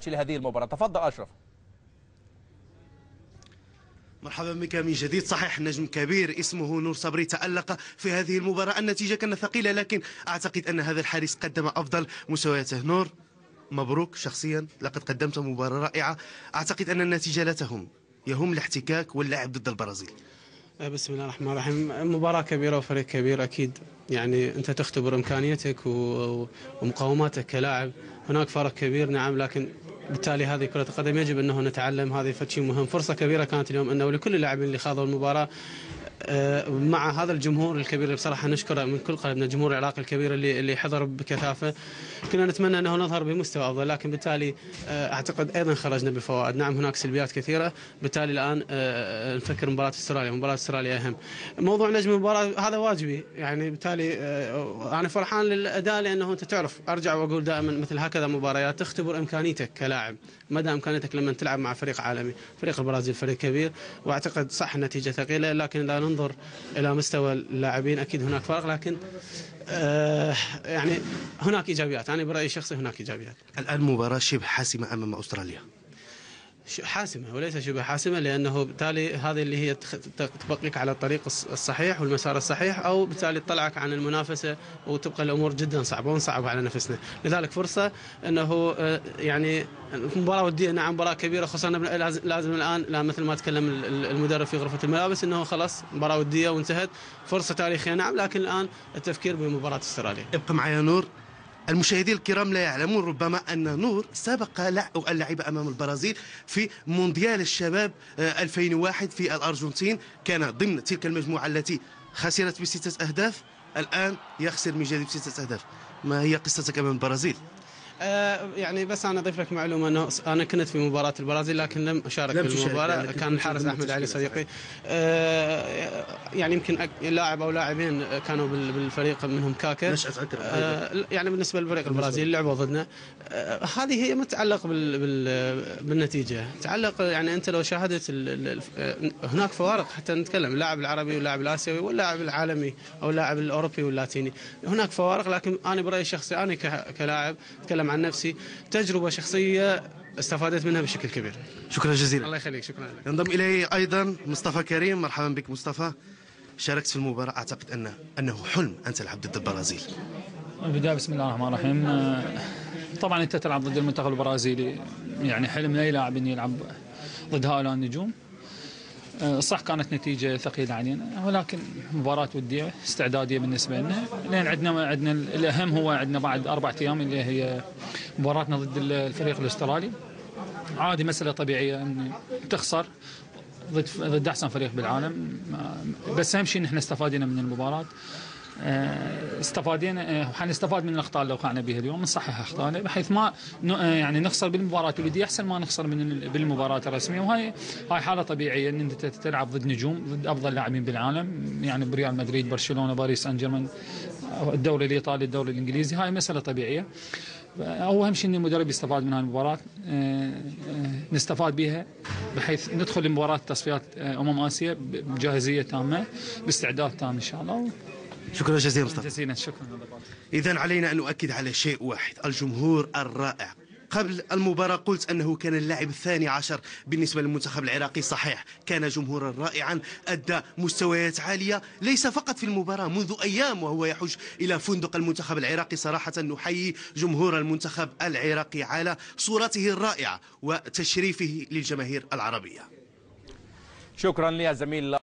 استعداداتش لهذه المباراة. تفضل أشرف. مرحبا بك من جديد. صحيح نجم كبير اسمه نور صبري تألق في هذه المباراة. النتيجة كانت ثقيلة، لكن أعتقد أن هذا الحارس قدم أفضل مستوياته. نور، مبروك شخصيا، لقد قدمت مباراة رائعة. أعتقد أن النتيجة لا تهم، يهم الاحتكاك واللعب ضد البرازيل. بسم الله الرحمن الرحيم. مباراة كبيرة وفريق كبير أكيد، يعني أنت تختبر إمكانيتك ومقاوماتك كلاعب. هناك فرق كبير نعم، لكن بالتالي هذه كرة القدم يجب أنه نتعلم. هذه شيء مهم، فرصة كبيرة كانت اليوم أنه لكل اللاعبين اللي خاضوا المباراة مع هذا الجمهور الكبير اللي بصراحة نشكره من كل قلبنا، الجمهور العراقي الكبير اللي حضر بكثافة. كنا نتمنى أنه نظهر بمستوى أفضل، لكن بالتالي أعتقد أيضا خرجنا بفوائد. نعم هناك سلبيات كثيرة، بالتالي الآن نفكر مباراة استراليا. مباراة استراليا أهم. موضوع نجم المباراة هذا واجبي، يعني بالتالي أنا فرحان للأداء، لأنه أنت تعرف أرجع وأقول دائما مثل هكذا مباريات تختبر إمكانيتك كلاعب، مدى إمكانيتك لما تلعب مع فريق عالمي. فريق البرازيل فريق كبير، وأعتقد صح النتيجة ثقيلة، لكن لا ننظر إلى مستوى اللاعبين أكيد هناك فرق، لكن يعني هناك إيجابيات. أنا برأيي الشخصي هناك إيجابيات. الآن مباراة شبه حاسمة أمام أستراليا. حاسمة وليس شبه حاسمة، لأنه بالتالي هذه اللي هي تبقيك على الطريق الصحيح والمسار الصحيح، أو بالتالي تطلعك عن المنافسة وتبقى الأمور جدا صعبة ونصعب على نفسنا. لذلك فرصة أنه يعني مباراة ودية، نعم مباراة كبيرة، خصوصا لازم الآن مثل ما تكلم المدرب في غرفة الملابس أنه خلاص مباراة ودية وانتهت، فرصة تاريخية نعم، لكن الآن التفكير بمباراة استراليا. ابقى معي نور. المشاهدين الكرام لا يعلمون ربما أن نور سبق اللعب أمام البرازيل في مونديال الشباب 2001 في الأرجنتين. كان ضمن تلك المجموعة التي خسرت ب6 أهداف. الآن يخسر من جديد ب6 أهداف. ما هي قصتك أمام البرازيل؟ يعني بس أنا أضيف لك معلومة أنه أنا كنت في مباراة البرازيل، لكن لم أشارك في المباراة. كان الحارس أحمد علي صديقي. يعني يمكن لاعب أو لاعبين كانوا بالفريق، منهم كاكا. يعني بالنسبة للفريق البرازيلي لعبوا ضدنا. هذه هي ما تتعلق بالنتيجة، تتعلق يعني أنت لو شاهدت هناك فوارق. حتى نتكلم اللاعب العربي واللاعب الآسيوي واللاعب العالمي أو اللاعب الأوروبي واللاتيني، هناك فوارق. لكن أنا برأيي الشخصي، أنا كلاعب أتكلم عن نفسي، تجربة شخصية استفادت منها بشكل كبير. شكرا جزيلا. الله يخليك. شكرا لك. ينضم إلي أيضا مصطفى كريم. مرحبا بك مصطفى. شاركت في المباراة، أعتقد أنه حلم أن تلعب ضد البرازيل. البداية بسم الله الرحمن الرحيم. طبعا أنت تلعب ضد المنتخب البرازيلي، يعني حلم أي لاعب أن يلعب ضد هؤلاء النجوم. صح كانت نتيجة ثقيلة علينا، ولكن مباراة ودية استعدادية بالنسبة لنا، لأن عندنا الأهم هو عندنا بعد 4 أيام اللي هي مباراتنا ضد الفريق الأسترالي. عادي، مسألة طبيعية أن تخسر ضد أحسن فريق بالعالم، بس أهم شيء نحن استفادنا من المباراة. استفادنا حنستفاد من الاخطاء اللي وقعنا بها اليوم، نصحح اخطائنا بحيث ما يعني نخسر بالمباراه الوديه احسن ما نخسر بالمباراه الرسميه. وهي حاله طبيعيه ان انت تلعب ضد نجوم، ضد افضل لاعبين بالعالم، يعني بريال مدريد، برشلونه، باريس سان جيرمان، الدوري الايطالي، الدوري الانجليزي. هاي مساله طبيعيه. اهم شيء ان المدرب يستفاد من هذه المباراه، نستفاد بها بحيث ندخل لمباراه تصفيات اسيا بجاهزيه تامه، باستعداد تام ان شاء الله. شكرا جزيلا مصطفى. جزيلا شكرا. إذن علينا أن نؤكد على شيء واحد: الجمهور الرائع. قبل المباراة قلت أنه كان اللاعب الثاني عشر بالنسبة للمنتخب العراقي. صحيح كان جمهورا رائعا، أدى مستويات عالية ليس فقط في المباراة، منذ أيام وهو يحج إلى فندق المنتخب العراقي. صراحة نحيي جمهور المنتخب العراقي على صورته الرائعة وتشريفه للجماهير العربية. شكرا لي زميل